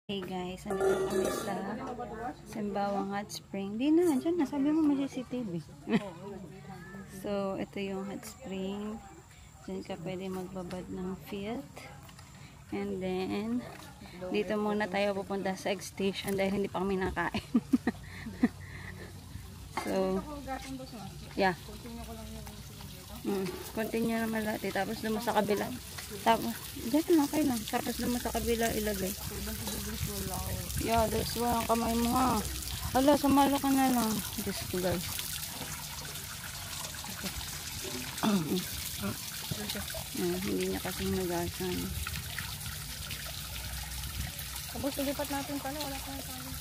Hey guys, nandito kami sa Sembawang Hot Spring. Di na, dyan na. Sabi mo may CCTV. So, ito yung hot spring. Dyan ka pwede magbabad ng fit. And then, dito muna tayo pupunta sa egg station dahil hindi pa kami nakain. So, yeah. Continue naman lahat. Tapos doon mo sa kabila. Tapos, dyan na, okay lang. Tapos doon mo sa kabila ilagay. Yeah, that's why ang kamay mo ha. Hala, sumalo ka na lang. Diyos ko guys. Hindi niya kasi hinugasan. Tapos nilipat natin pala, wala pa tayo.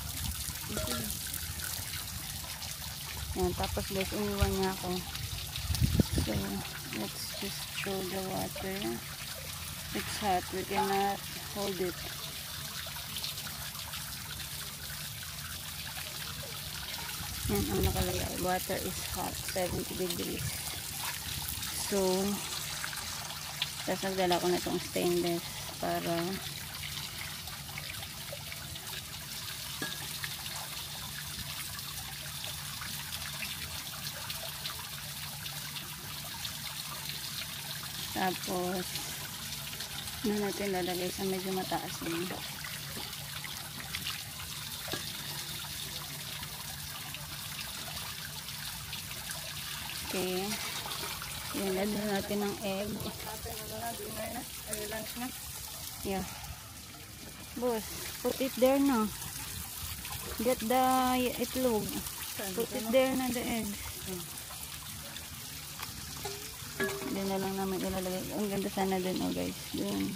Yan, tapos guys, iniwan niya ako. So, let's just throw the water. It's hot. We cannot hold it. Yan ang nakalagay. Water is hot. 70 degrees. So, tapos nagdala ko na itong stainless para tapos na natin lalagay sa medyo mataas din. Okay. Yan, lagyan natin ng egg. Lunch na. Yeah. Boss, put it there na. Get the itlog. Put it there na, the eggs. Doon na lang namin ilalagay. Ang ganda sana doon, oh guys. Doon.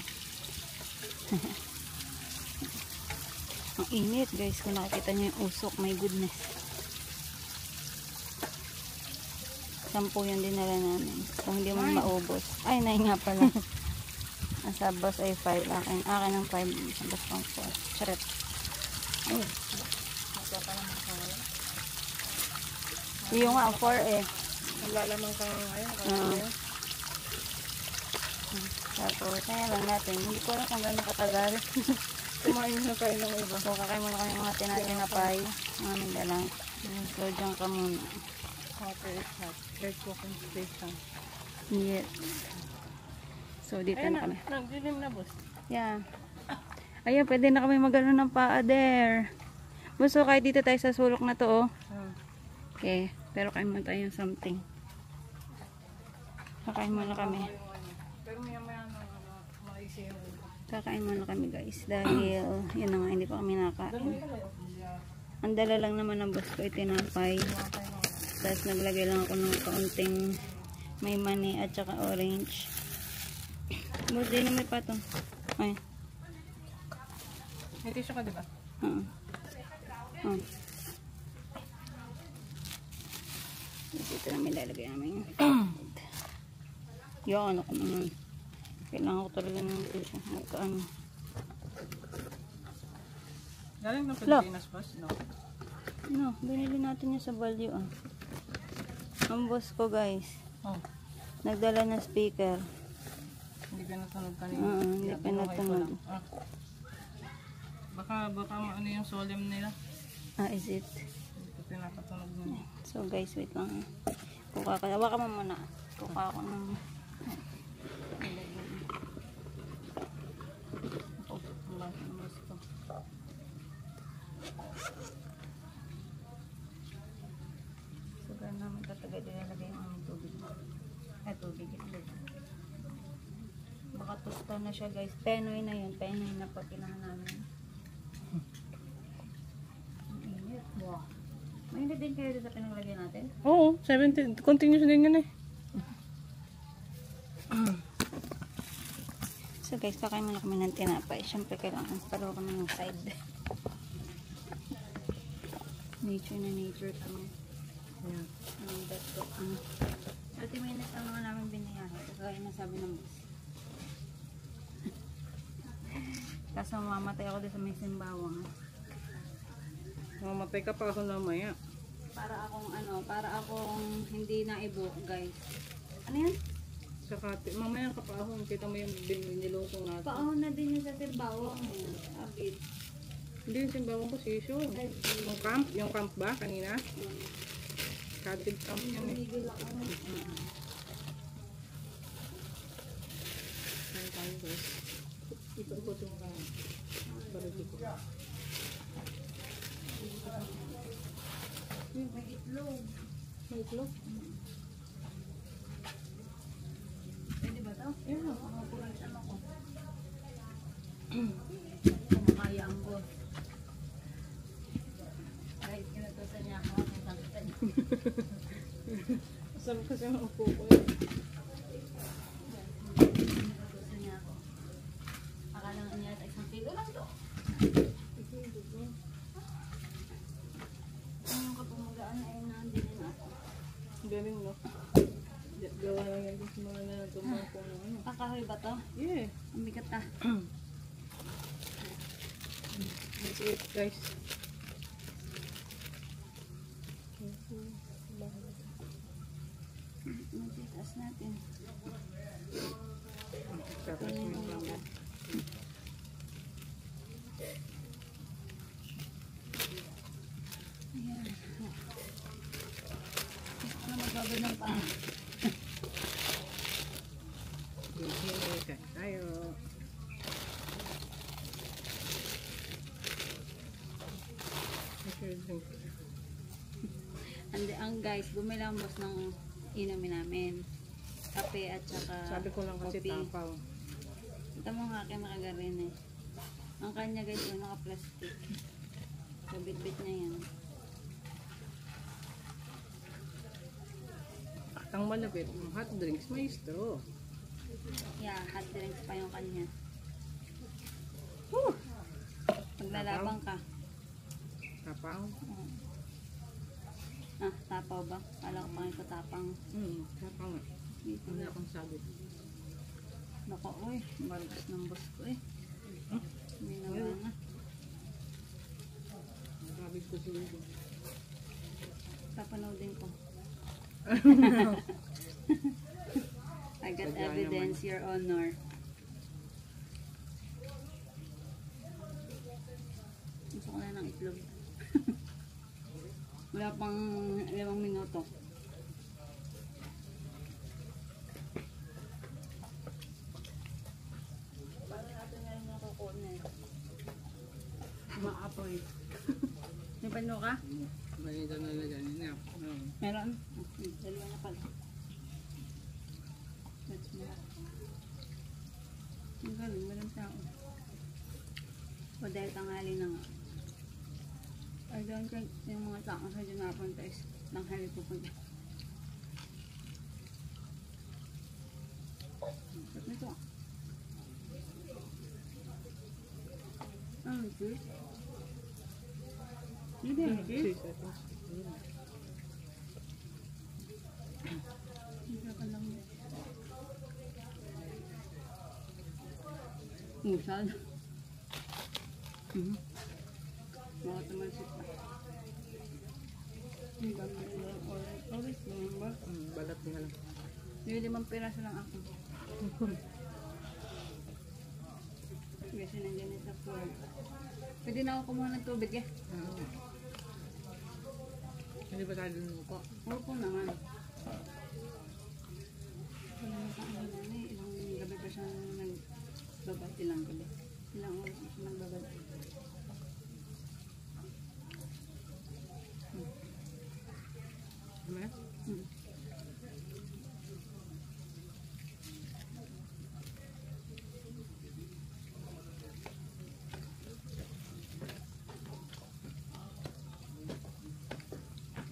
Ang init, guys. Kung nakikita nyo yung usok, my goodness. 10 yung dinala namin. Kung hindi mo maubos. Ay, 9 nga pala. Ang sa boss ay 5. Akin ang 5. Sa boss pang 4. Charot. Ay. Yung nga, 4 eh. Naglalamang ka ngayon. Tapos, kaya lang natin. Hindi ko alam kung gano'ng katagal. Kumain na kayo ng iba. So, kakain muna kami mga tinapay. Mga mindalang. So, dyan ka muna. Water is hot. Let's walk in station. Yes. So, dito na kami. Nagdilim na, boss. Yeah. Ayun, pwede na kami magano ng paa there. Gusto, kahit dito tayo sa sulok na to, oh. Okay. Pero kain muna tayo ng something. Kakain muna kami. Pero maya-maya na maisip. Kakain muna kami guys. Dahil, yun na nga, hindi pa kami nakain. Ang dala lang naman ng boss ko, itinapay. Tapos naglagay lang ako ng kaunting may mani at saka orange. Boss, din na may patong. Ay. May tissue ka, diba? Dito namin lalagay namin. Yan, ako naman. Kailangan ko talaga ng tissue. Magkaano. Galing ng Pilipinas, boss? No? No, binili natin niya sa value ah. Ang boss ko guys. Nagdala ng speaker. Hindi ka natunog kanina. Hindi ka natunog. Baka ano yung solemn nila. Is it? Hindi ko pinakatunog nila. So guys, wait lang. Kuka ka. Baka mo muna. Kuka ako ng so gano'n naman tatagay nilalagay yung aming tubig. Tubig itlog. Baka tusta na siya guys. Penoy na yun. Penoy na pag kinahan namin. Ang init. Wow. Mainit din kayo sa pinaglagay natin? Oo, 17. Continuous din yun eh. So guys, kakain muna kami ng tinapay. Siyempre kailangan paro kami ng side. Nature na nature to. Yeah. That's so, 30 minutes ang mga namin biniyahe. Kaya nasabi ng bus. Kaso mamatay ako doon sa may Sembawang. Mamatay ka pa ako namaya. Para akong hindi naibo, guys. Ano yan? Saka, mamaya kapahon, kita mo yung binilutong natin. Paahon na din yung sa Sembawang. Abit. Hindi yung simbawang position. Yung camp ba kanina? Cottage camp yan eh. Kain tayo guys. Ikot-ikot yung barili ko. May itlog. May itlog? Pwede ba ito? Yeah. Makakulang siya ako. Kumakaya ang boss. Kahit kinatusan niya ako, nasangkitan niya. Masarap kasi ang upo ko eh. Kinatusan niya ako. Akala nga niya, isang kilo lang to. Yung kapamagaan ay nandinin ako. Galing no? Gawa lang yan sa mga natumaw ko ng ano. Kakahoy ba to? Yeah. Ang bigat ah. That's it guys. Matitas natin. Tapos yung mga Ayan. Ano magbago ng paa? kain tayo. Ang guys, bumili ang boss ng inumin namin. Kape at saka Sabi ko lang kasi coffee. tapaw. Ito mo nga akin nakagarin eh. Ang kanya guys, yung naka-plastic. So, bit-bit niya yan. At ang malapit, yung hot drinks, may straw. Yeah, hot drinks pa yung kanya. Woo! Paglalabang ka. Tapaw? Ah, tapaw ba? Kala ko pang ito tapang. Tapaw nga. Dito. Ano akong sabi? Baka, uy, marigas ng boss ko eh. Huh? Hindi na na. Sabi ko siguro. Papanoodin ko. I got Sadya evidence, Your Honor. Gusto ko na ng itlog. Wala pang 5 minuto. Paano natin ngayon nakukunin? Maapoy. May pano ka? Ganito na lagyan niya. Meron? Dalawa na pala. That's more. Ang galing, walang tao. O dahil tanghali na nga. I don't think yung mga tao sa dyan napunta is tanghali pupunta. Ba't nito? Ano ito? Hindi, hindi. Hindi ka lang. Musal. Mga tumalsik pa. Ang dami nila. Always, remember? Balat nga lang. Yung 5 piraso lang ako. Kasi nandiyan sa floor. Pwede na ako kumuha ng tubig eh. Hindi ba tayo lumuko? Opo naman. Wala na pa ang nanay. Ilang gabi pa siya nagbabad. Ilang gabi. Ilang oras na siya nagbabad. Ano?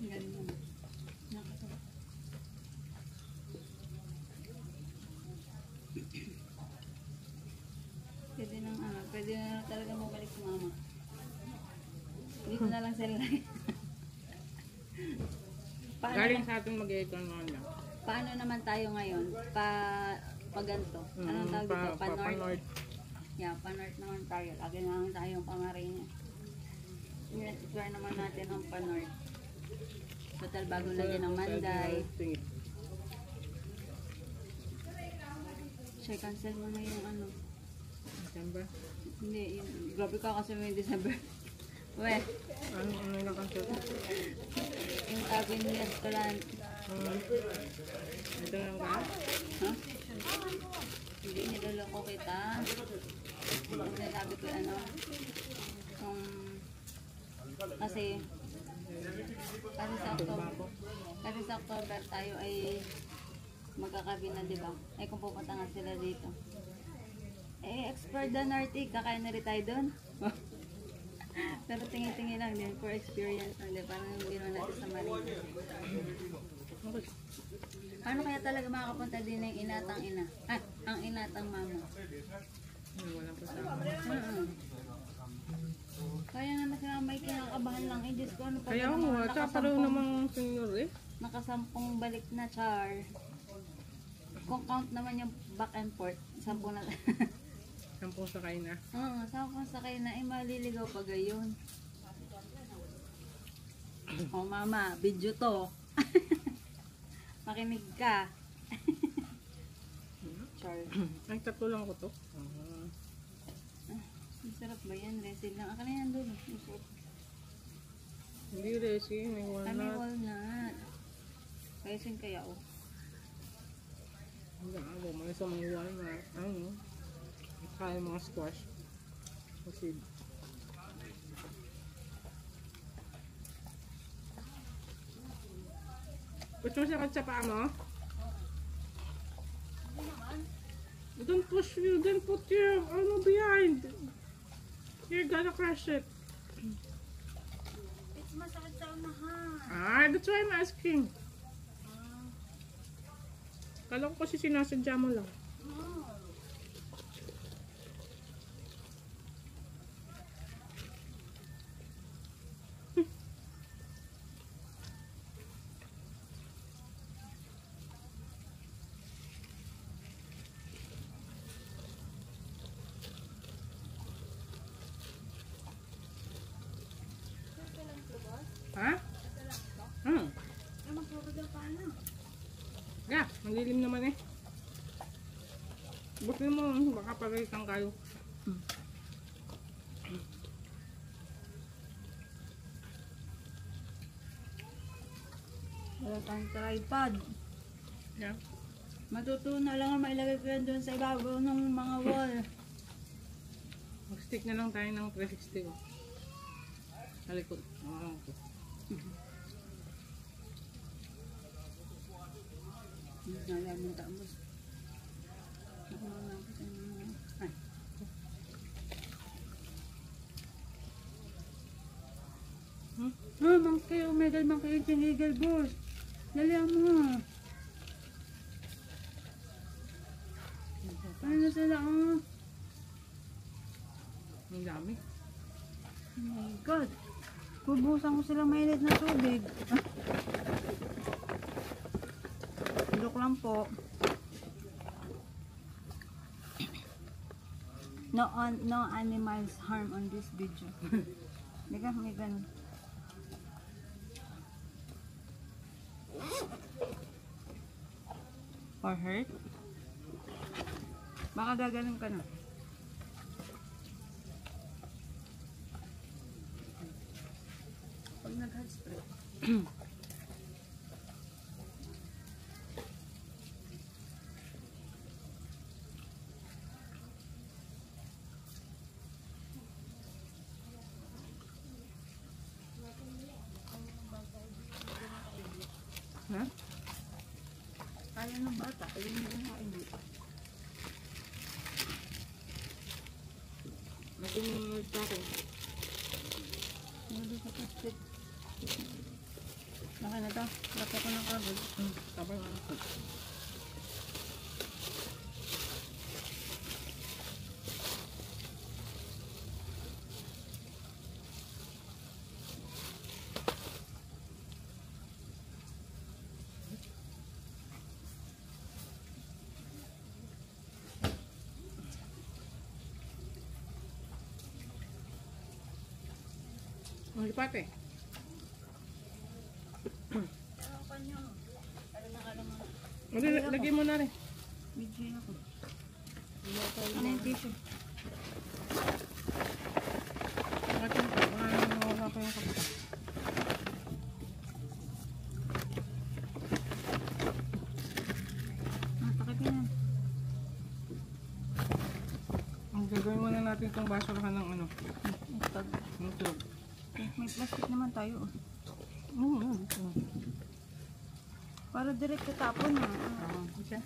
Galing naman. Nakatawa. Pwede na talaga mabalik si mama. Dito na lang sila. Galing sa atin mag-icon na. Paano naman tayo ngayon? Pa ganito. Anong tawag dito? Pa-north. Yeah, pa-north naman tayo. Lagi naman tayong Camarines. I-explore naman natin ang pa-north. Total bago lagyan ng Manday. Siya, cancel mo na yung ano. December? Hindi, grabe ka kasi may December. Weh, Ano yung nakansel? yung Avenue Restaurant. Ito lang ka? Ha? Hindi, niloloko kita. Sinasabi ko ano, kasi sa October tayo ay magkakabina, di ba? Ay kung pupunta nga sila dito. Eh, expert na Norte, kakain na rin tayo doon. Pero tingin-tingin lang din for experience lang din. Parang yung ginawa natin sa Marina. Paano kaya talaga makakapunta din ng inatang ina? Ah, ang inatang mama. Walang kasama. Kaya nga sila may kinakabahan lang. Eh, Diyos ko, ano pa Kaya ba mo, naman, tsaka pareho namang senior eh. nakasampung balik na char. Kung count naman yung back and forth, 10 na. 10 sakay na. Oo, 10 sakay na, eh maliligaw pa gayon. Oh mama, video to. Makinig ka. Char. Ay, 3 lang ko to. Masarap ba yan? Resin lang. Akala yan doon. Masarap. Hindi resin, may Kami walnut. walnut. Resin kaya oh. Hindi ako, may isa mga walnut. Ano? Kaya mga squash. Kasi Push mo siya sa paa mo? Don't push you, don't put your ano behind. You're gonna crush it. It's masakit sa unahan. Ah, that's why I'm asking. Kala ko kasi sinasadya mo lang. Ha? Yeah, malilim naman eh. Buti mo, baka pagalitan kayo. Wala tayong tripod. Yeah. Matutunan lang ang mailagay ko yan doon sa ibabaw ng mga wall. Mag-stick na lang tayo ng 360 oh. Halikot. Nalaman tapos. Ay. Monkey, Omega Monkey Eagle Boss. Dali mo. Ano sila Ang dami. Oh my God. Bubusan ko sila mainit na tubig. Joke lang po. No animals harm on this video. Mega, may ganun. Or hurt? Baka gagaling ka na. Pag nag-hot spray. Ha? Kaya ng bata, ayun yung nakain dito. Natinunod pa ako. Ano sa plastic? Laki na to. Laki ko ng kagod. Tapos ako. Ang lipat eh. Lagay mo na rin. Video ako. Ano yung tissue? Bakit yung Gagawin muna natin itong basurahan ng ano. Itag. Ng tube. May plastic naman tayo. Ito. Para direct tapon na. Okay.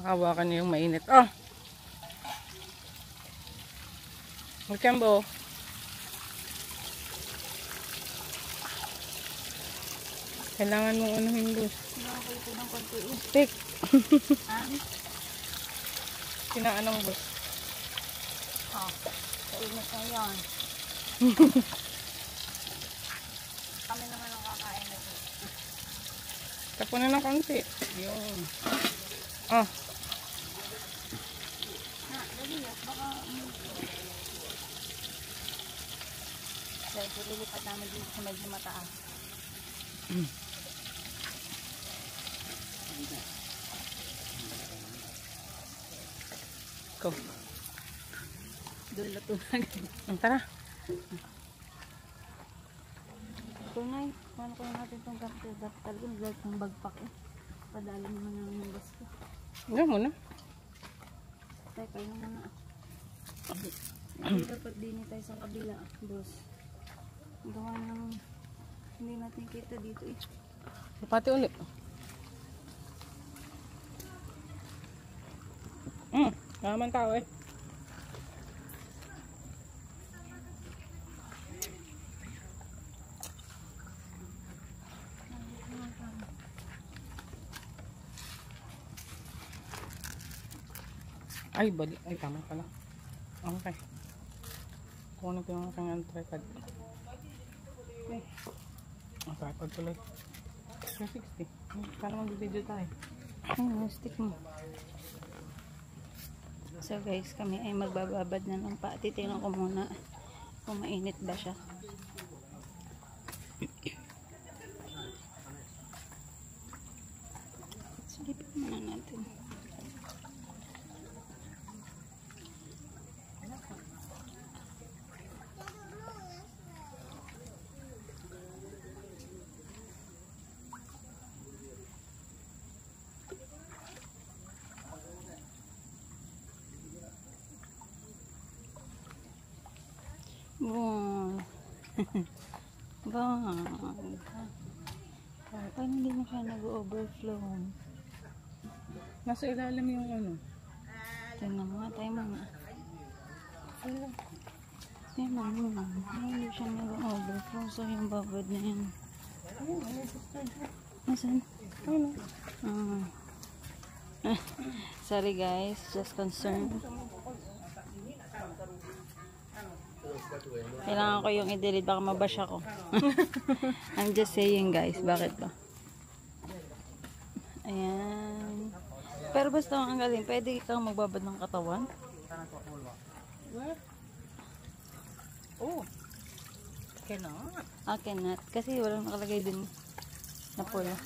Hawakan niyo yung mainit. Oh! Magkambo. Kailangan mong unuhin, boss. Nakakalit ng konti. Stick. Kinaanong, boss. Kainit na yan. Kami naman ang kakain na ito. Tapunan ng konti. Yun. Oh. Dali, baka... Dahil lilipat namin dito sa medyo mataas. Go. Doon na tunag. Tara. Tunay, paano ko natin itong gato? Dapat talaga naglalak ng bagpak eh. Padala naman namin yung basko. Nga muna. Tayo kayo muna. Hindi dapat din tayo sa kabila, boss. Gawa ng hindi natin kita dito eh. Pati ulit. Naman tao eh. Ay, bali. Ay, tama pala. Okay. Kunin ko yung aking tripod. Okay. Ang tripod tuloy. 360. Para mag-video tayo. Stick mo. So guys, kami ay magbababad na ng pa. Titingnan ko muna kung mainit ba siya. Silipin muna natin. Wow. Bang. Paano hindi mo kaya nag-overflow? Nasa ilalim yung ano. Tingnan mo nga tayo mga. Tingnan mo nga. Hindi siya nag-overflow. So yung babad na yan. Nasaan? Sorry guys. Just concerned. Kailangan ko yung i-delete. Baka mabash ako. I'm just saying guys. Bakit ba? Ayan. Pero basta ang galing. Pwede kang magbabad ng katawan. Oh. Cannot. Cannot. Kasi walang nakalagay din na pula.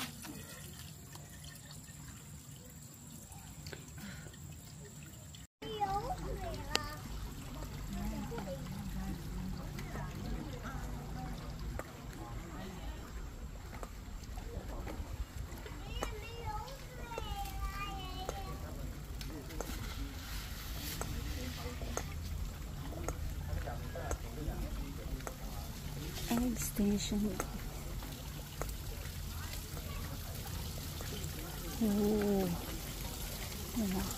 Egg station. Oh. Yeah.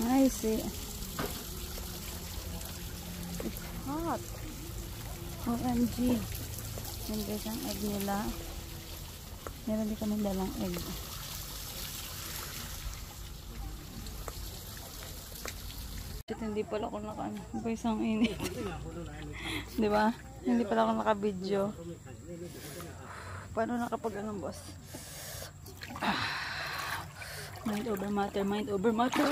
Nice. It's hot. OMG. Yan guys ang egg nila. Meron din kami dalang egg. Hindi pala ako naka-ano. Guys, ang init. Di ba? Hindi pala ako naka-video. Paano nakapag-ano, boss? Mind over matter, mind over matter.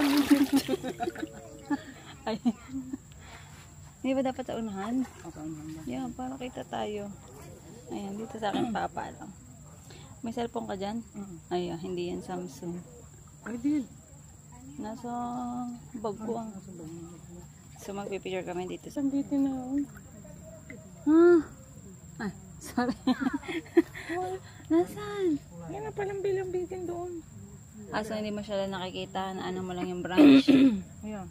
Ay. Hindi ba dapat sa unahan? Yeah, para kita tayo. Ayan, dito sa akin papa lang. May cellphone ka dyan? Ayan, hindi yan Samsung. I did. Nasa bag ko ang. So magpipicture kami dito. Isang dito na. Ay, sorry. Nasaan? Yan na palang bilang-bitin doon. So hindi mo siya nakikita na ano mo lang yung branch. Ayan.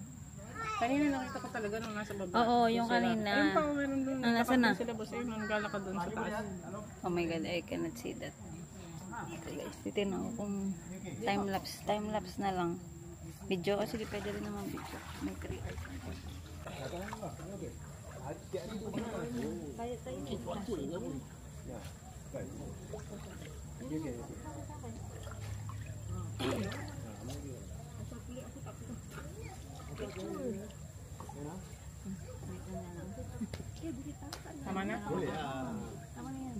Kanina nakita ko talaga nung nasa baba. Oo, yung kanina. Ayun pa, meron doon. Nasa na? Sila boss, ayun, naglalakad doon sa taas. Oh my god, I cannot see that. Okay guys, titignan ko kung time-lapse na lang. Video kasi di pwede rin naman video. May 3 hours. Kaya tayo. Tama na? Tama na yan.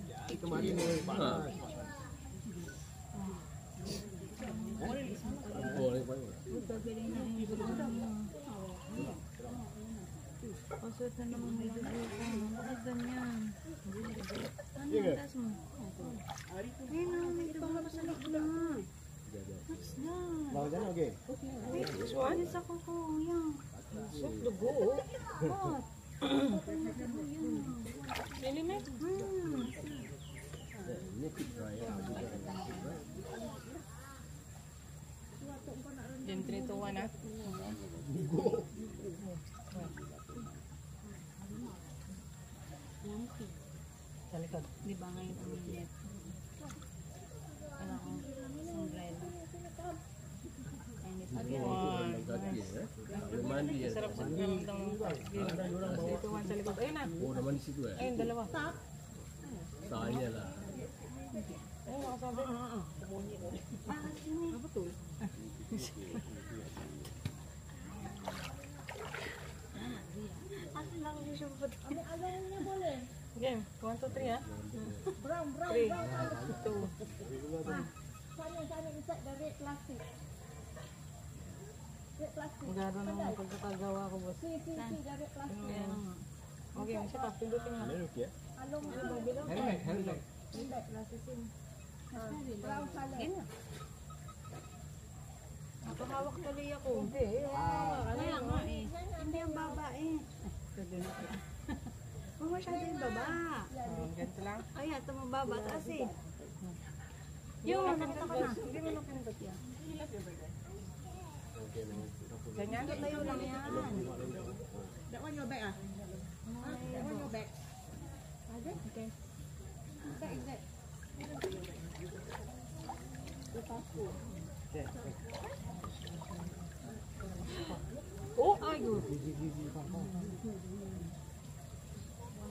Pasot na naman may dito. Bakit ganyan? Ano yung tas mo? Ayun na, may ipahabas na na. What's that? Wait, alis ako ko. Yan. Dugo. What? Really, mate? Then 3 to 1 ah. Sa likod. Di ba ngayon ang minute? Wala akong sombrero. Sarap sa pakiramdam mo. 3 to 1 sa likod. Ayun na. Ayun, dalawa. Soalnya lah. Ayun, nakasabi. Betul. Game, 1, 2, 3 ah. 3, 2. Magagawa naman ang pagkakagawa ko, boss. Okay, siya pa. Pindutin nga. Nakahawak tuloy ako. Hindi. Kaya nga eh. Hindi ang baba eh. Huwag masyado yung baba. Ganito lang. Kaya ito mababa. Taas eh. Yun, nakita ko na. Hindi mo na pinindot yan. Ganyan? Tayo lang yan. That one your back ah? That one your back? Okay. Oh! Ay, good.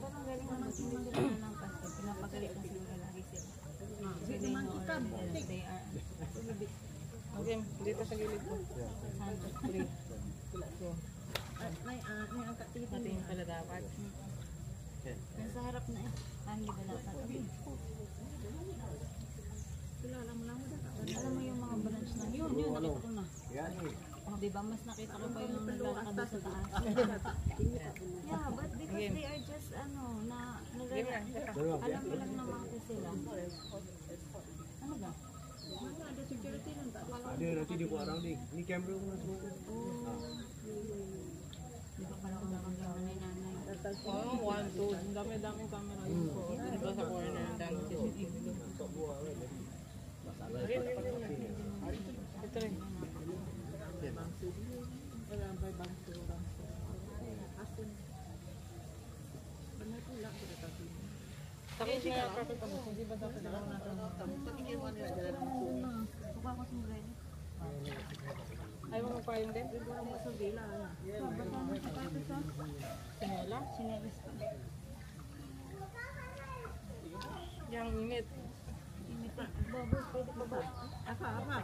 Parang galing naman sila ng pasto. Pinapagalit na sila lagi sila. They know already they are. Okay, dito sa gilid ko. 3. May angkat dito. Patingin pala dapat. Nasa harap na eh. Hindi ba dapat? Alam mo yung mga branch na yun, nakita ko na. Oh, diba mas nakita ko pa yung naglalakad sa taas. Yeah, but because they are just alam mo lang naman ko sila. Ano ba? Ada security lang tak? Ada nanti dia buat rounding. Ni kamera pun semua. Di ba pala kung nakagawa na nanay? Oh, 1, 2. Ang dami-daming camera yun po. Diba sa corner ang dami CCTV doon. Ito rin. Takot na yung carpet pa mo. Hindi ba dapat ako natin? Buka ko sombrero. Ayaw mo pa yun din? Sinela? Sinelas pa. Yang init. Babos, pwede pa ba? Apa?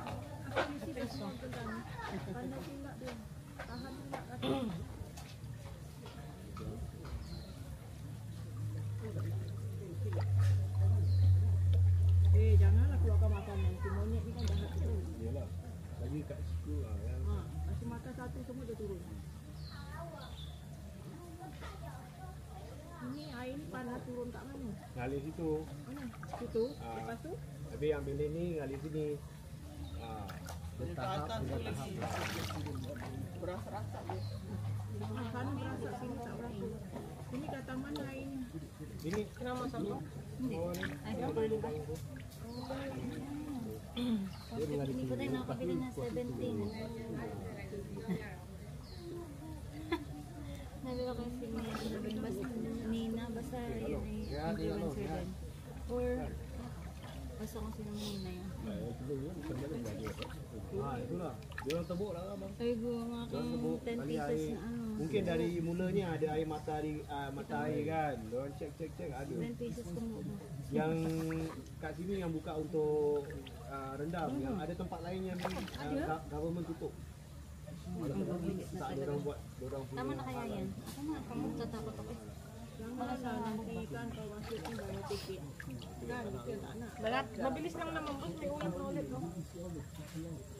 Janganlah keluarkan makanan. Si monyet ni kan jahat tu. Yalah. Lagi kat situ lah kan. Kasi makan satu semua dia turun. Ini air ni panas turun kat mana? Ngalir situ. Mana? Situ. Lepas tu? Habis yang bilik ni ngalir sini. Bertahap. Berasa-rasa dia. Sana berasa sini tak berasa. Ini kat taman airnya. Ini Kenapa masuk? Hindi. Ay, paano ba? Hindi ko tayo nakakabili ng 17. Sabi ko kasi Nina, basta yun ay influencer din. Or, basta kung sino Nina yun. Itu lah. Dia orang tebuk lah bang. Ay, mga kang 10 pieces na ano. Mungkin dari mulanya ada air mata air kan. Dia orang cek ada. 10 pieces kumuha. Yang kat sini yang buka untuk rendam, yang ada tempat lain yang government tutup. Tak ada orang buat, orang punya. Tama na kaya yan? Ako na, kamu tatakot ako. Mga sa nantikan, pag-wasip yung mga ticket. Gan, yun, anak. Mabilis lang naman boss, may ulap na ulit no? Yung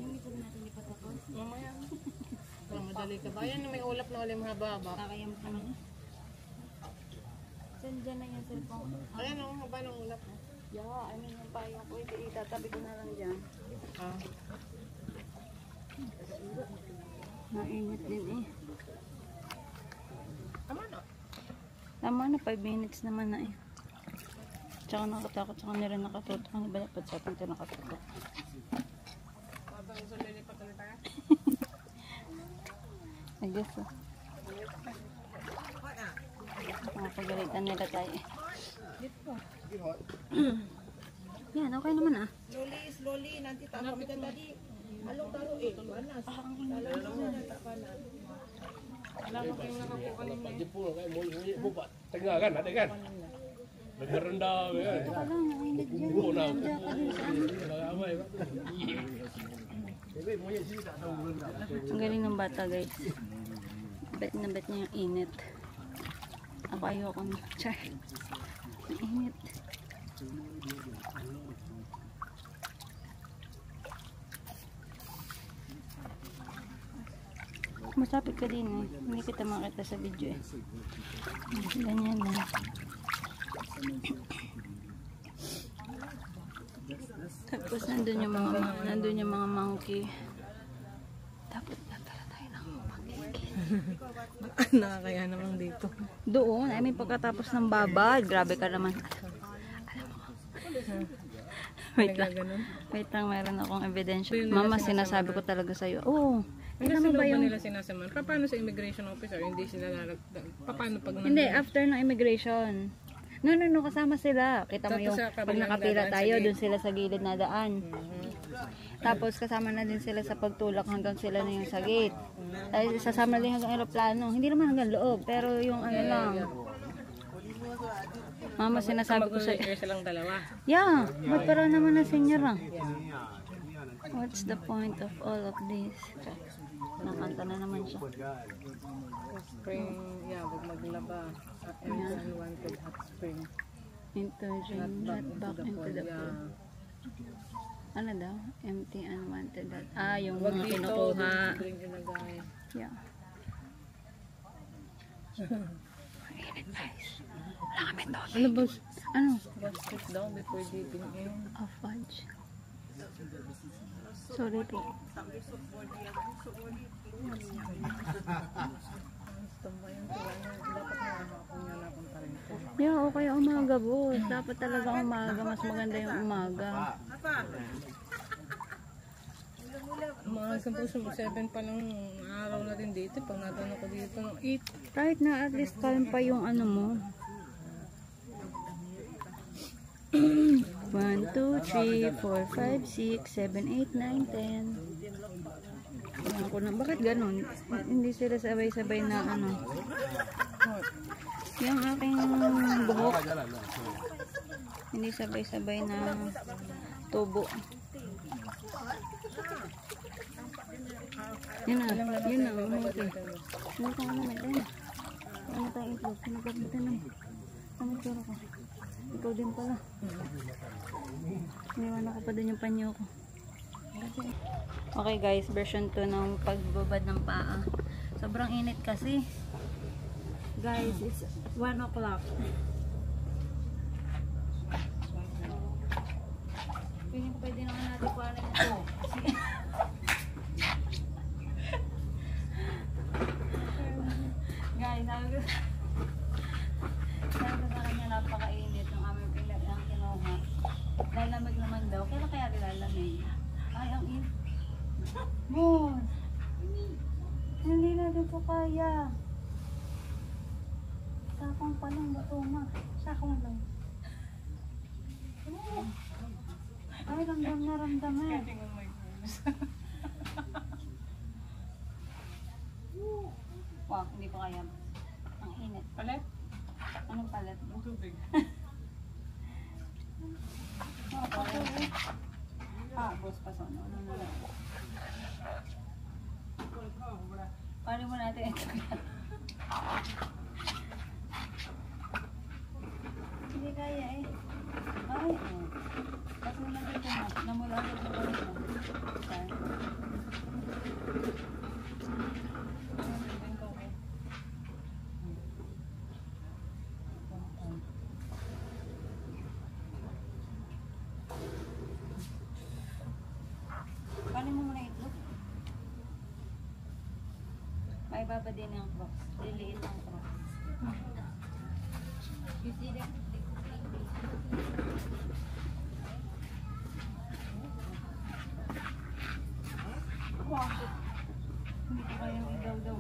hindi ko na natin ipatapos. Mamaya. Parang madali ka ba? Yan may ulap na ulit mahaba-haba. Kakayam ka na. Saan dyan na yung cellphone? Ayan ang haba ng ulap mo. Yeah, I mean yung payong ko, itatabi ko na lang dyan. Ah. Mainit din eh. Tama na. Tama na, 5 minutes naman na eh. Tsaka nakatakot, tsaka nila nakatutok. Ano ba dapat sa atin ito nakatutok? Habang sa lilipat ulit tayo. I guess so. Makapagalitan nila tayo eh. Yan, okay naman ah. Slowly, nanti tak kami tadi. Along taro eh, panas. Along na tak panas. Wala ko kayong nakakuha ninyo. Jepul kan mulai buat tengah kan ada kan. Negara rendah kan. Ito ka lang, mainit dyan. Oh nah. Nandiyan ka din sa ano. Ramai kan. Ang galing ng bata guys. Bet na bet niya yung init. Ako ayoko na. Char. Ang init. Masapit ka din eh. Hindi kita makita sa video eh. Ganyan lang. Tapos nandun yung mga monkey. Dapat natala tayo ng monkey. Nakakaya naman dito. Doon, I mean pagkatapos ng babad, grabe ka naman. Wait lang. Wait lang, mayroon akong ebidensya. Mama, sinasabi ko talaga sa'yo. Oo. Ano ba yung nila sinasaman? Paano sa immigration officer? Hindi sila paano pag Hindi, after ng immigration. No, kasama sila. Kita mo yung pag nakapila tayo, dun sila sa gilid na daan. Tapos kasama na din sila sa pagtulak hanggang sila na yung sa gate. Tapos sasama din hanggang aeroplano. Hindi naman hanggang loob, pero yung ano lang. Mama, sinasabi ko sa'yo. Silang dalawa. Yeah, ba't parang naman na senior ah? What's the point of all of this? Nakanta na naman siya. Spring, yeah, wag maglaba. Unwanted hot spring. Into June, not back into the pool. Ano daw? Empty, unwanted. Yung Wag mga dito, kinukuha. spring ilagay. Yeah. Mainit guys. Wala kami to. Ano boss? Ano? Basket daw before dipping in. A fudge. Sorry po. Yeah, okay umaga boss. Dapat talaga umaga. Mas maganda yung umaga. Mga 7 pa lang araw na din dito. Pag natin ako dito ng 8. Kahit na at least calm pa yung ano mo. 1, 2, 3, 4, 5, 6, 7, 8, 9, 10. Ayan ko na. Bakit ganun? Hindi sila sabay-sabay na ano. Yung aking buhok. Hindi sabay-sabay na tubo. Yun na. Yun na. Okay. Ano ka naman? Ano tayong itlog? Pinagkapitan naman. Ano tsura ko? Ikaw din pala. Iniwan ako pa din yung panyo ko. Okay guys, version 2 ng pagbabad ng paa. Sobrang init kasi. Guys, it's 1 o'clock. Pwede naman natin kuhanin ito. Guys, sabi ko sa kanya napakainit ng aming ko kaya. Sakong pa lang, bato na. Sakong lang. Ay, ramdam na ramdam eh. Wow, hindi ko kaya. Ang init. Palit? Anong palit? Ang tubig. Boss pa so. No. Paano mo natin ito? Hindi kaya eh. Ay, oh. Kasi naman dito na. Namula ko ito ko ito. Paano mo muna itlog? May baba din ang cross. Liliit ang cross. You see that? Wow. Hindi ko kayang idaw-daw.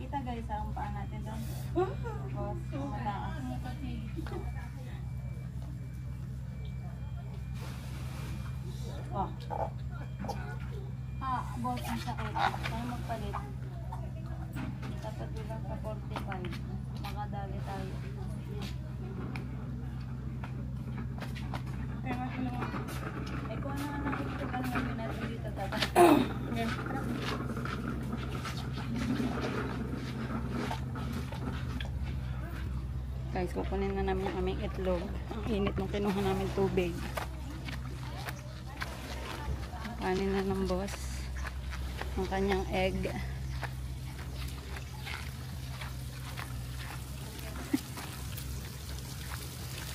Kita guys, ang paa natin doon. Boss, mataas. Oh. Boss, ang sakit. Kaya magpalit. Dapat bilang sa 45. Makadali tayo. Eh, kung ano ang itukan namin natin dito tatang. Guys, kukunin na namin yung aming itlog. Ang init nung kinuha namin tubig. Kanin na ng boss ang kanyang egg.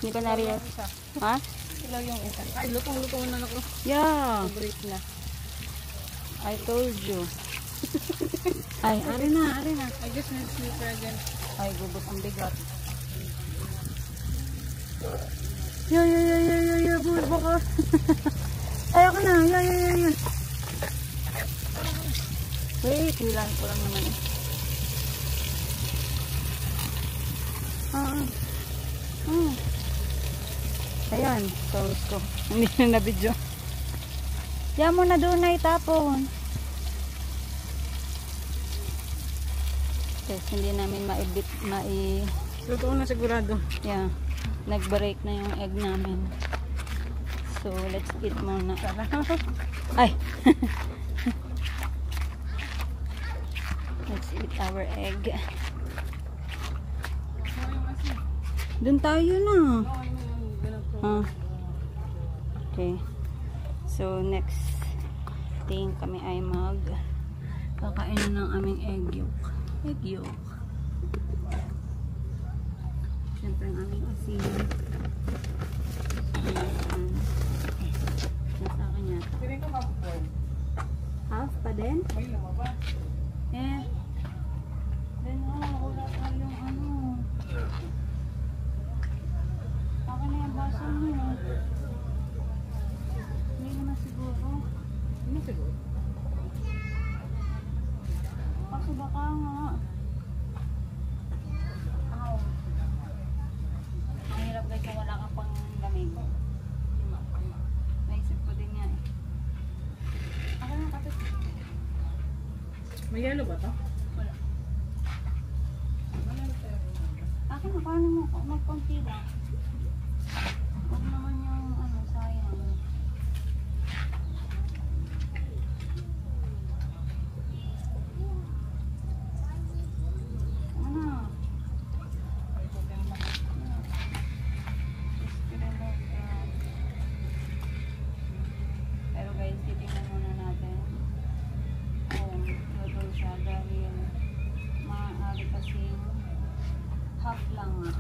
Hindi pa nariyan. Ha? Ilaw yung isa. Ay, lutong-lutong na ako. Yeah. Break na. I told you. Ay, ari na. I just need sleeper again. Ay, gubot ang bigat. Bulbo ko. Ayoko na. Wait, hilang ko lang naman. Ayan, sauce ko. Hindi na na-video. Yan mo na doon na itapon. Yes, hindi namin Luto na sigurado. yeah, nag-break na yung egg namin. So, let's eat muna. Ay! Let's eat our egg. Doon tayo na. Okay. So, next thing kami ay kakain na ng aming egg yolk. Egg yolk. Siyempre ang aming asin. Nasa akin yata. Piling ko mapupoy. Half pa din? May lumabas. Eh. Then, wala pa yung ano. Akin na yung baso mo. Hindi naman siguro. Hindi siguro. Kaso baka nga. Ang hirap guys kung wala kang pang lamig. Naisip ko din yan. Ako na kapit. May yellow ba to? Wala. Akin na, paano mo? Magpunti lang. Huwag naman yung ano, sayang. Ano? Pero guys, titignan muna natin kung luto siya dahil maaari kasing half lang nga.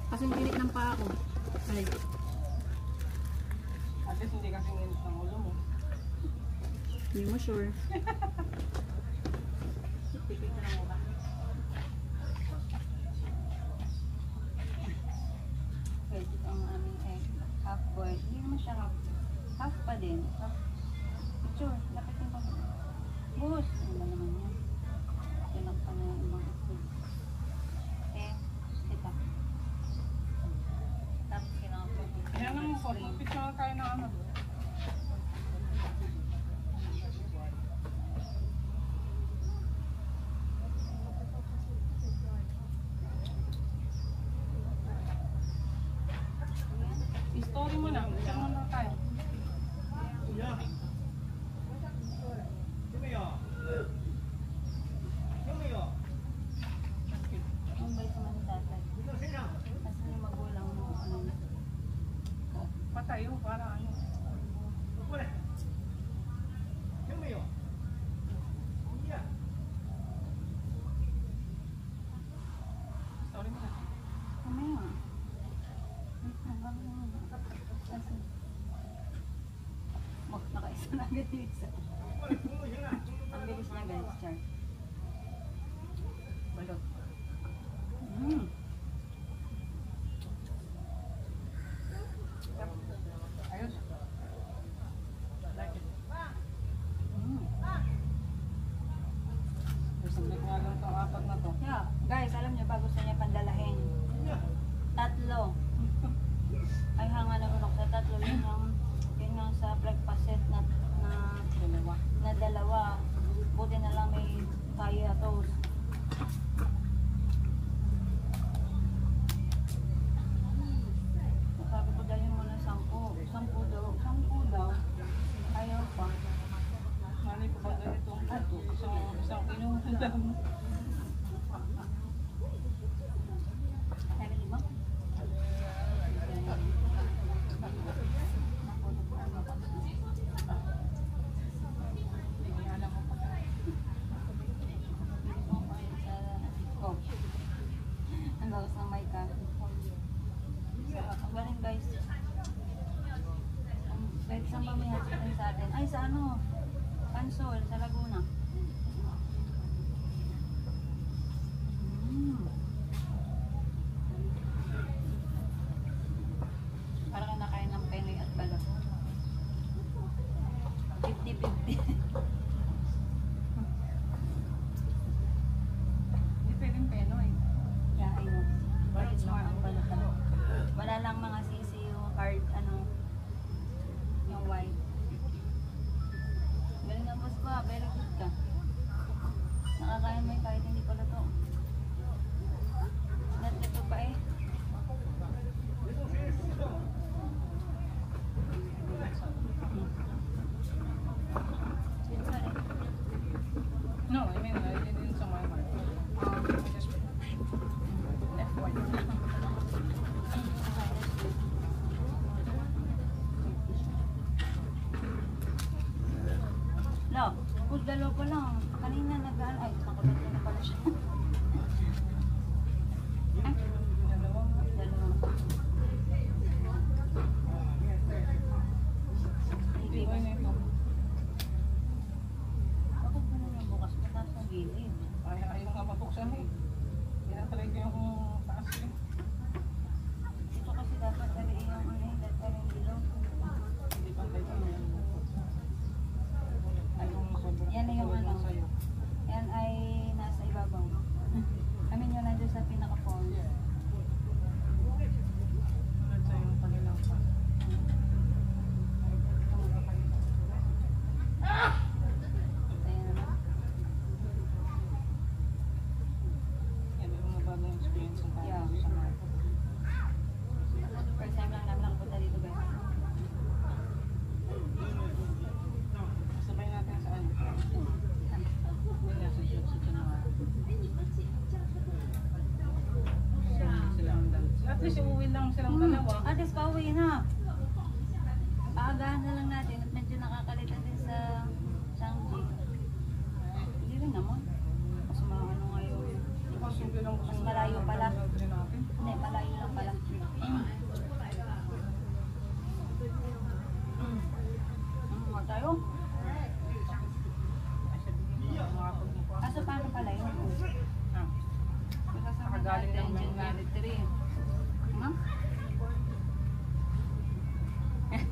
Kasi init ng paa ko. Ay, At least hindi kasing init ng ulo mo. hindi mo sure. Tipid ka ng ulo. Guys, ito ang aming egg. Half boiled. Hindi naman siya half. Half pa din. Half. Picture. Lapitin pa. Bus. Ano ba naman yan? Tinak pa na yung mga food. Ito. Tapos kailangan ko. Kaya naman po, picture tayo ng ano. Story mo na, picture mo na tayo. Ang bait naman ni tatay. Kasi yung magulang mo. Ano. Patayo para ano. Story mo na. Mamaya. Kasi. Nakaisa na agad yung isa. Ang bilis niya guys, Char. Balot. Ayos. Like it. Sablik nga lang itong apat na to. Yeah, guys, alam niyo ba gusto niya pandalahin? 3. Ay hanga naman ako sa 3. Yun nga sa breakfast set na dalawa. Buti na lang may kaya toast. Sabi ko dalhin mo na 10. 10 daw. Ayaw pa. Mali ko ba ganitong puto? Isang inuman lang. Kaya 5? Hindi alam mo pa. Ang lakas ng mic ka. Ang galing guys. Kahit saan ba may hospital sa atin? Ay sa ano? Pansol, sa Laguna. Parang kinakain ng penoy at balot. 50-50. Hindi pwedeng penoy. Yeah, I know. But it's more ang balot. Wala lang mga sisi yung hard, ano, yung white. Galing ang boss ko, very good ka. Nakakain mo kahit hindi pala to. Natlito pa eh. No, I mean, I didn't sa my mind. Just FY. Lo, dalawa pa lang. Kanina nag-ano. Ay, nakulat ko na pala siya. Dalawa. Hindi ba? Bakit ba naman bukas? Mataas ng gilid. Ayaw nga mabuksan eh. Tinatry ko yung taas eh. Ito kasi dapat tali yung ano yung tali yung ilaw. Hindi pa tayo yan. Ay, yung sobrang Yan na yung tulad ano. ng sayo. Yan ay nasa ibabaw. I mean yun nandun sa pinaka-falls. Tulad sa yung kanilang pa. Ayan naman. Yan yung mga bagong experience ng tayo Yeah. sa mga. First time lang namin nakapunta dito guys. Sabay natin sa ano. Hindi nasa shoot sa Tanawa. At least uuwi lang silang dalawa. At least pauwi na. Paagahan na lang natin at medyo nakakalitan din sa Shangji. Hindi rin naman. pala yun. Ah, Kasama Nakagaling natin, ng June Manila. 23. Ma'am?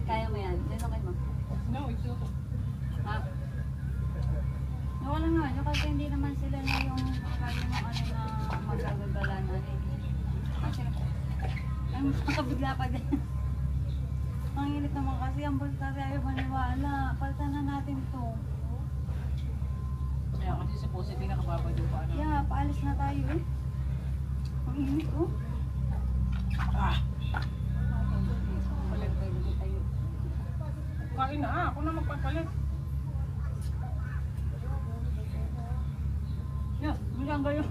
Kaya mo yan? Sino kayo mo? no, it's okay. Ha? Wala nga, yung kasi hindi naman sila na yung kaya ng ano na magagagala na rin. Kasi, ay makabigla pa din. Ang init naman kasi ang bulkari ayaw maniwala. Palitan na natin to. Kaya kasi supposedly nakababad yung paano. Yeah, paalis na tayo eh. Ang init oh. Ah, Palit tayo. kain na ako na magpapalit. Yeah, hanggang kayo.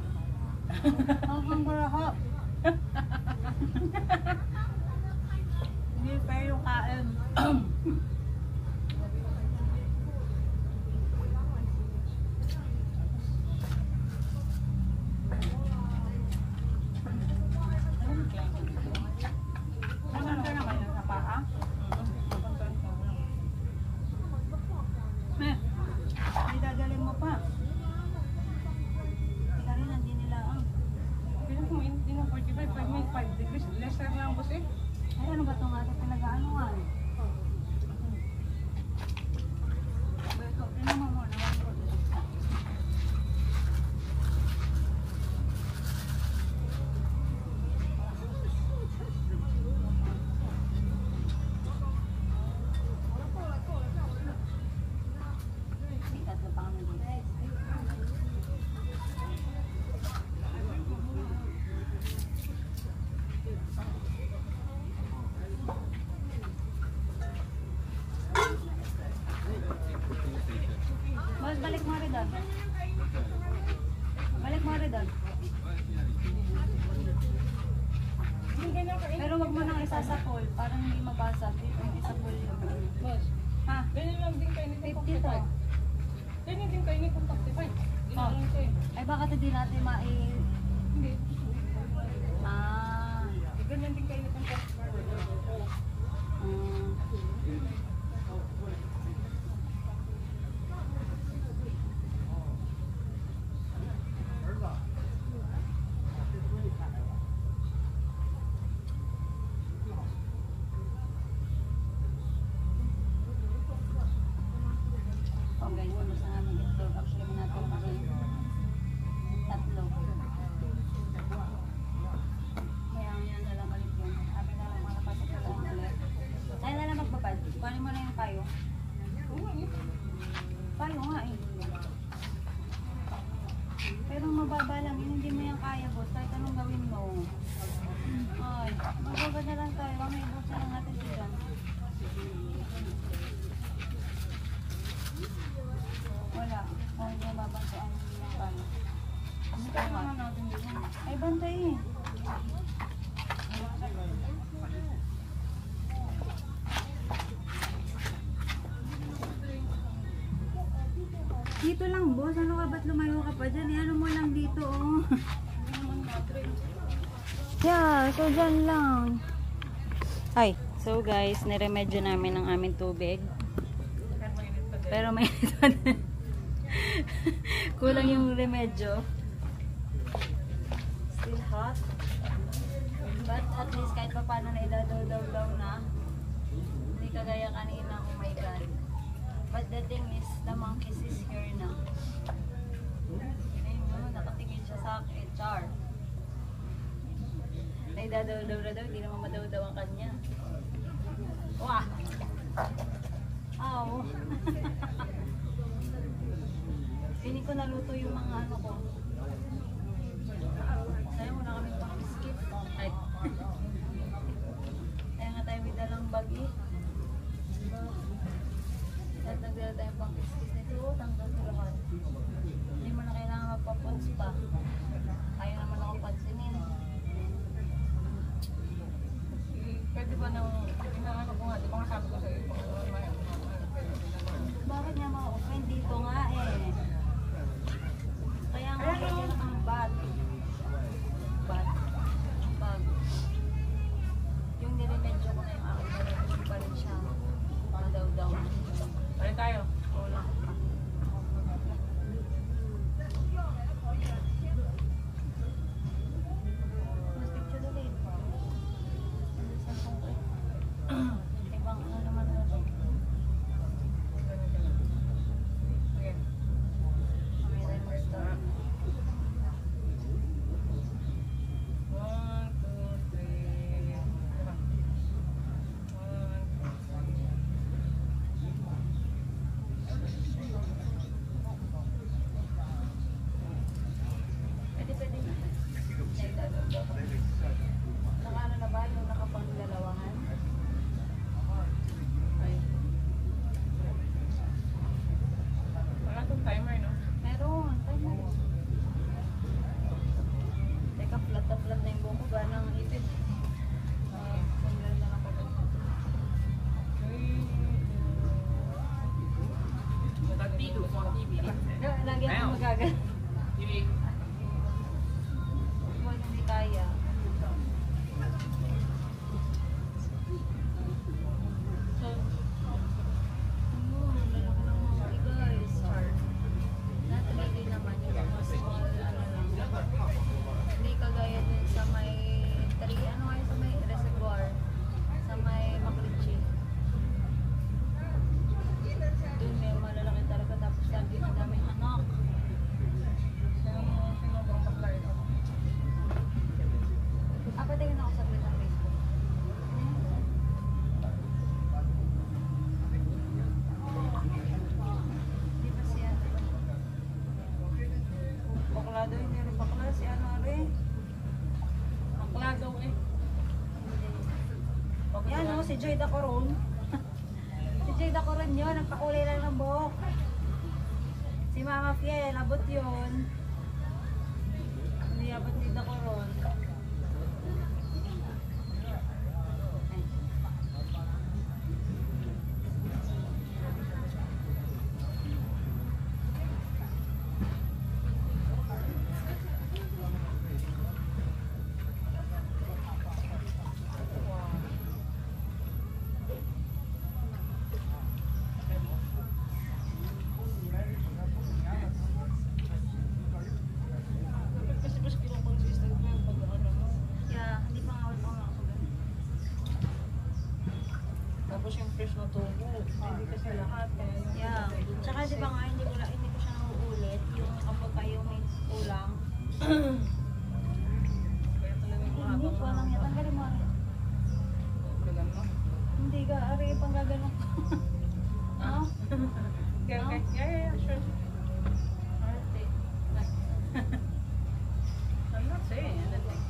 Hanggang karahap. Hindi tayo yung kain. Hanggang ka na kayo sa paa? Hindi dadalhin mo pa. Hindi ka rin, hindi nila ang. Pero kung hindi ng 45, may 5 degrees, lesser lang kasi. Ay, ano ba itong ating pinag-aanuan? Ito, tinan mo muna. Tatlo pa kami dito. Boss, balik mo rin doon. Balik mo rin doon. Pero wag mo nang isasapol para hindi mabasag. Dito yung isapol yung. Boss, Ha? ganyan lang din kayo nito 50 to. 45. Ganyan din kayo nito 45. Ginalang ko eh. Ay bakit hindi natin Hindi. Ah. Ganyan din kayo nito 45. Oh guys, ubos na namin ito. Actually, minatong kasi tatlo. Mayang-yang na lang ulit yun. Sabi na lang makapasok na lang ulit. Tayo na lang magbabad. Kuhanin mo na yung payo. Payo nga eh. Pero mababa lang yun. Hindi mo yung kaya, boss. Kahit anong gawin mo. Ay, magbabad na lang tayo. May boss na lang natin si John. Wala. Oh, hindi mababantuan yung paano. Ay, bantay eh. Dito lang, boss. Ano ka? Ba't lumayo ka pa dyan? Ano mo lang dito, oh. Yeah, so dyan lang. Ay, so guys, niremedyo namin ang aming tubig. Pero may kulang yung remedyo. Still hot. But at least kahit pa paano na idadaw-daw na. Hindi kagaya kanina, oh my god. But the thing is, the monkeys is here na. Ayun mo, nakatingin siya sa akin. Char. Naidadaw-daw na daw, hindi naman madaw-daw ang kanya. Wah! Aw! Hindi ko naluto yung mga ano ko. Sayang wala kami pang skip. Ay. Kaya nga tayo may dalang bagi. At nagdala tayo pang skip nito. Tanggal ko lahat. Hindi mo na kailangan magpapons pa. Kaya naman ako pansinin. Pwede ba nang inaano ko nga, di ba nga sabi ko sa iyo, Bakit niya ma-open dito nga eh? Kaya nga kaya ang bag. Bag. Bag. Yung niremedyo ko na yung aking niremedyo pa rin siya. Madaw-daw. Balik tayo. Wala. Sigurado hindi rin bakla si ano rin. Bakla daw eh. Yan o, si Joy Dacoron. Si Joy Dacoron yun, nagpakulay lang ng buhok. Si Mama Fiel, abot yun. Hindi abot ni Dacoron. Tapos yung fresh na tubo, hindi kasi lahat. Kaya yung Yeah. Tsaka di ba nga, hindi ko siya nauulit. Yung kapag kayo may kulang. kaya talaga yung Hindi, mahabang walang yan. Tanggalin mo. Ganun mo. Hindi ka, ari, pang gaganong. No? Okay. Yeah, sure. Arte. I'm not saying anything.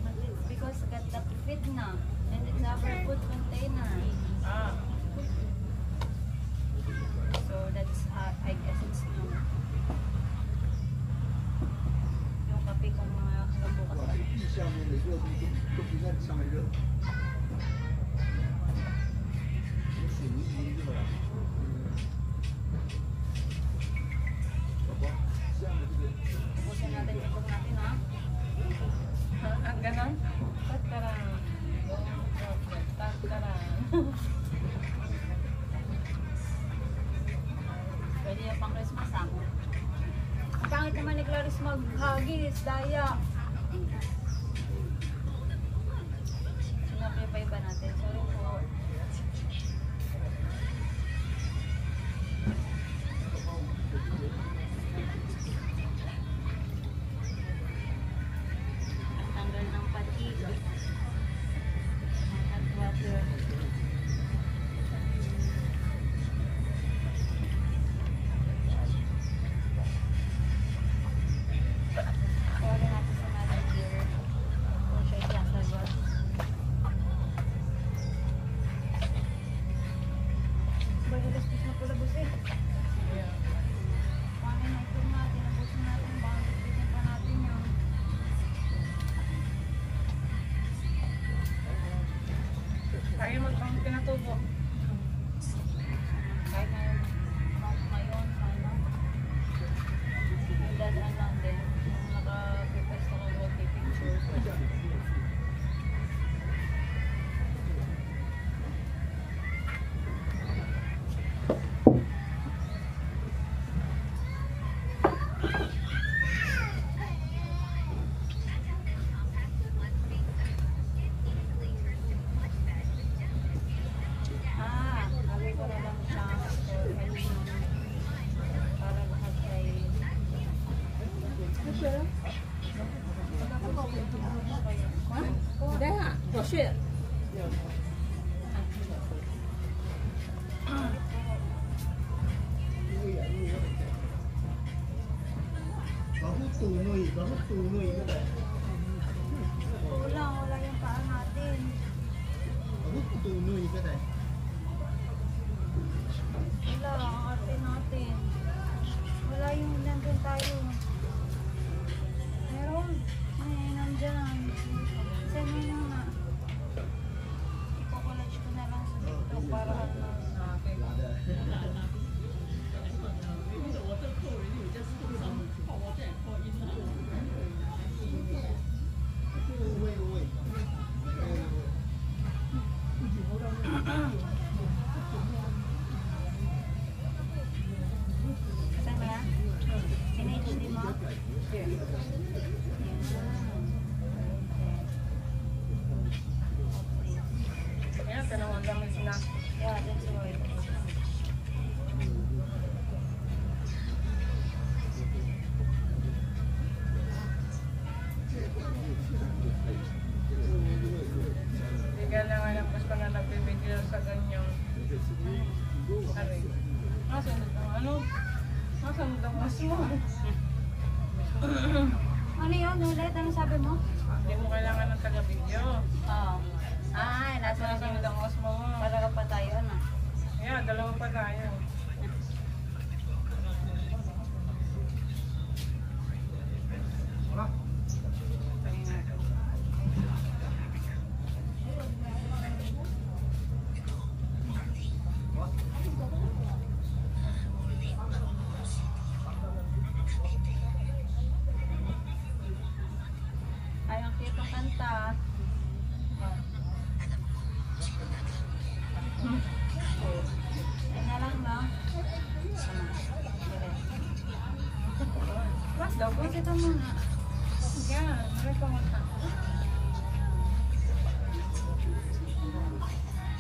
But it's because got the fit na. And it's our food container. Ah, So that's, I guess it's yung kape kong mga bukas. Ubusin natin yung ito natin, ha? ang ganon? Tatarang. Tatarang. Pwede yung pang Christmas, ha? Ang pangit naman ni Clarice maghagis, daya. Sinapay ba natin? Sorry po. Ang tanggal ng patig. Hot water. Sorry natin sa natin here. Kung siya isasagot. Bahilas na pula bus eh. Yeah. Paano na ito natin? Nabusin natin. Baka bitin pa natin yun. Kaya magpang pinatubo. Kahit na ngayon, sana. Yung dadaan lang din. Yung naka-prepare sa wallpaper picture. Lagay ko na lang siya for helping para lahat ay wala yung paa natin. Wala, ang arte natin. Wala yung nandun tayo. Meron. Ay, nandyan. Send mo na nga. Ipo-collage ko na lang sa TikTok para ano. Saan yan? In-HD mo? Yan. Kaya tinawag namin sila. Yeah, that's right. Bigyan lang nga ng Pasko na nagbibigil sa ganyang aray. Nasaan ito? Ano? Nasaan ito? Mas mo? ulit? Ano sabi mo? Hindi mo kailangan ng taga-video. Oo. Ay, nasa na Nasunod ang osmo mo. Para pa tayo, ano? Yeah, dalawa pa tayo. Ay, ang cute ng kanta. Ay na lang, no? Mas daw po. Ito muna. Yan, may pumunta.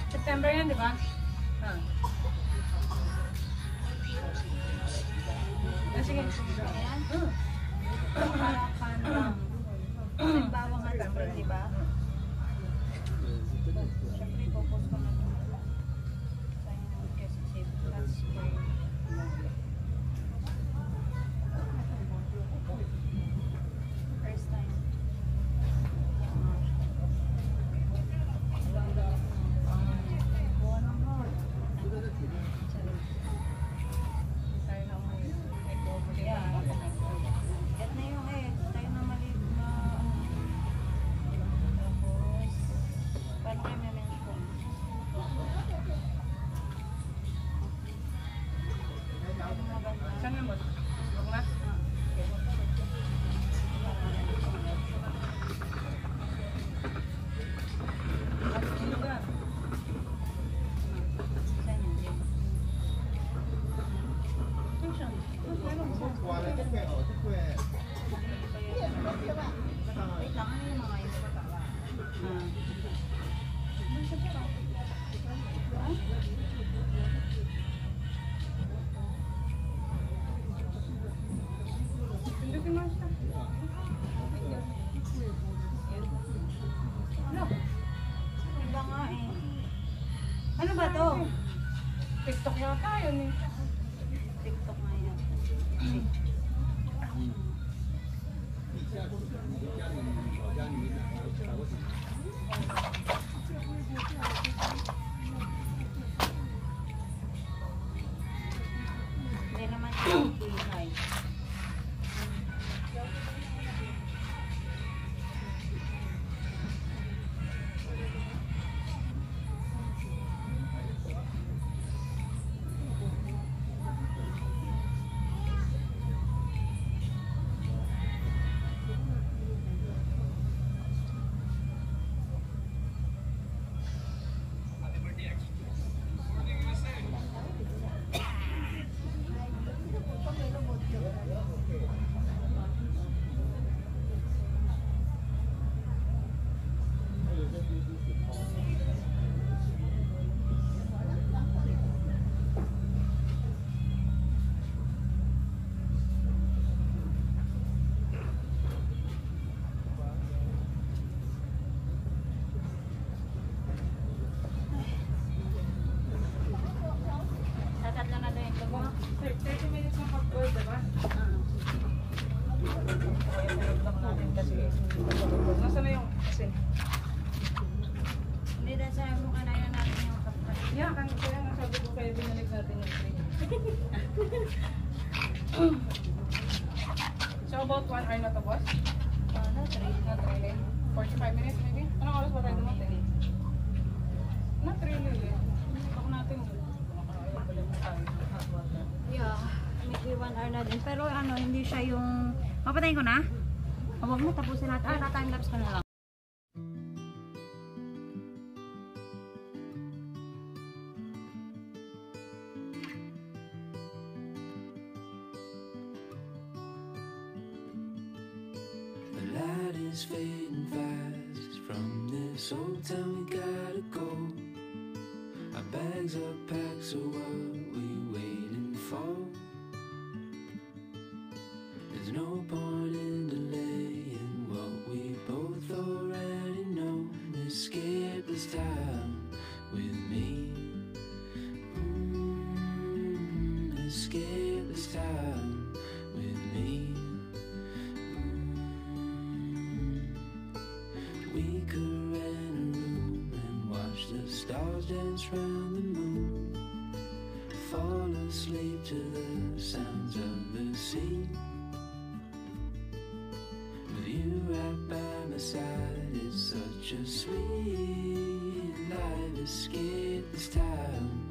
September yan, di ba? Ha. Sige. Ayan. Harapan lang. Bawang hot spring, di ba? Siyempre, ipopost ko na ito. Sayang kasi si hot spring. First time. Buwan ng hot. Tayo na mo yun. Yeah. Get na yung tayo na maliit na tapos paano kayo may mention? Saan na mo? Huwag na. Wait lang, ano yung mga yun? Pindutin mo siya. Iba nga eh. Ano ba to? TikTok yata yun eh. TikTok nga yan. Hindi naman yung buhay. Tatatlo na doon yung tubo. 30 minutes na pag-boil, diba? Nasaan na yung asin? Hindi dahil sa mo kanayan natin yung kapatid. Yeah, kaya nga sabi ko kaya binalik natin yung drink. So about 1 hour na to, boss? Ano, 3? Not really. 45 minutes maybe? Anong oras ba tayo dumating? Not really eh. Talk natin. Yeah, maybe 1 hour na din. Pero ano, hindi siya yung... Papatayin ko na? Huwag mo, tapusin natin. Time-lapse ko na lang. The light is fading fast. From this old town we gotta go. Our bags are packed, so what we waiting for? There's no point in delaying what we both already know. Escape this time with me. Escape this time with me. We could rent a room and watch the stars dance round the moon. Fall asleep to the sounds of the sea. With you right by my side, it's such a sweet life. Escape this time.